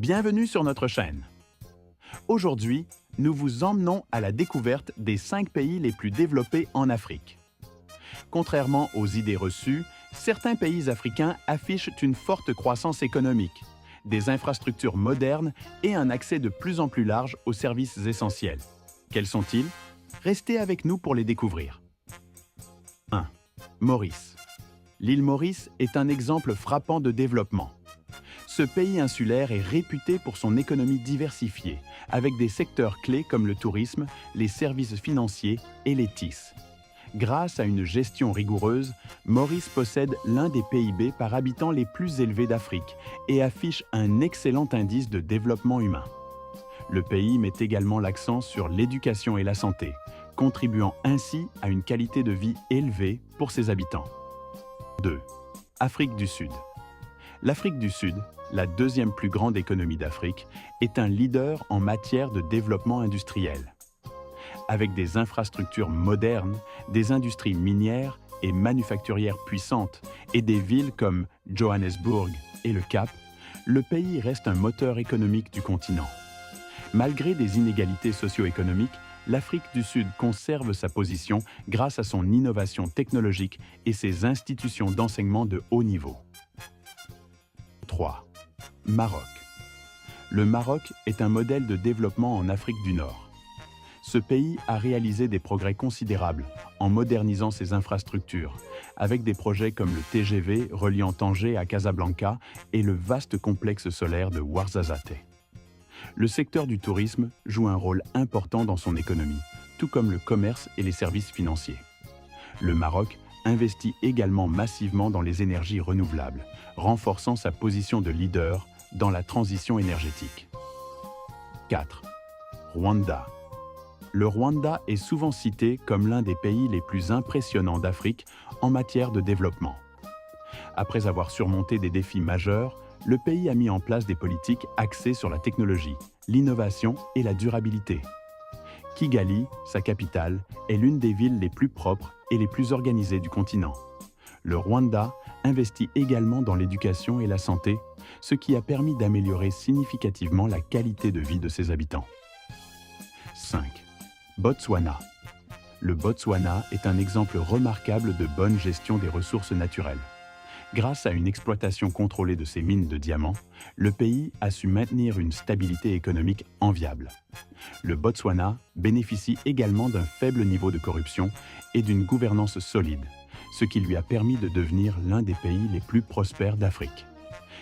Bienvenue sur notre chaîne. Aujourd'hui, nous vous emmenons à la découverte des 5 pays les plus développés en Afrique. Contrairement aux idées reçues, certains pays africains affichent une forte croissance économique, des infrastructures modernes et un accès de plus en plus large aux services essentiels. Quels sont-ils? Restez avec nous pour les découvrir. 1. Maurice. L'île Maurice est un exemple frappant de développement. Ce pays insulaire est réputé pour son économie diversifiée, avec des secteurs clés comme le tourisme, les services financiers et les tisses. Grâce à une gestion rigoureuse, Maurice possède l'un des PIB par habitant les plus élevés d'Afrique et affiche un excellent indice de développement humain. Le pays met également l'accent sur l'éducation et la santé, contribuant ainsi à une qualité de vie élevée pour ses habitants. 2. Afrique du Sud. L'Afrique du Sud, la deuxième plus grande économie d'Afrique, est un leader en matière de développement industriel. Avec des infrastructures modernes, des industries minières et manufacturières puissantes et des villes comme Johannesburg et le Cap, le pays reste un moteur économique du continent. Malgré des inégalités socio-économiques, l'Afrique du Sud conserve sa position grâce à son innovation technologique et ses institutions d'enseignement de haut niveau. 3. Maroc. Le Maroc est un modèle de développement en Afrique du Nord. Ce pays a réalisé des progrès considérables en modernisant ses infrastructures, avec des projets comme le TGV reliant Tanger à Casablanca et le vaste complexe solaire de Ouarzazate. Le secteur du tourisme joue un rôle important dans son économie, tout comme le commerce et les services financiers. Le Maroc investit également massivement dans les énergies renouvelables, renforçant sa position de leader dans la transition énergétique. 4. Rwanda. Le Rwanda est souvent cité comme l'un des pays les plus impressionnants d'Afrique en matière de développement. Après avoir surmonté des défis majeurs, le pays a mis en place des politiques axées sur la technologie, l'innovation et la durabilité. Kigali, sa capitale, est l'une des villes les plus propres et les plus organisées du continent. Le Rwanda investit également dans l'éducation et la santé, ce qui a permis d'améliorer significativement la qualité de vie de ses habitants. 5. Botswana. Le Botswana est un exemple remarquable de bonne gestion des ressources naturelles. Grâce à une exploitation contrôlée de ses mines de diamants, le pays a su maintenir une stabilité économique enviable. Le Botswana bénéficie également d'un faible niveau de corruption et d'une gouvernance solide, ce qui lui a permis de devenir l'un des pays les plus prospères d'Afrique.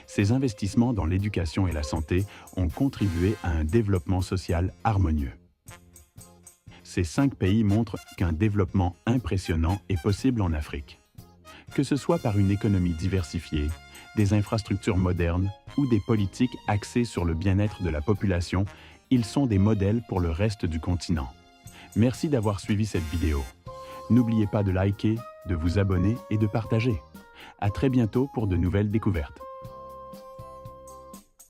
Ses investissements dans l'éducation et la santé ont contribué à un développement social harmonieux. Ces 5 pays montrent qu'un développement impressionnant est possible en Afrique. Que ce soit par une économie diversifiée, des infrastructures modernes ou des politiques axées sur le bien-être de la population, ils sont des modèles pour le reste du continent. Merci d'avoir suivi cette vidéo. N'oubliez pas de liker, de vous abonner et de partager. À très bientôt pour de nouvelles découvertes.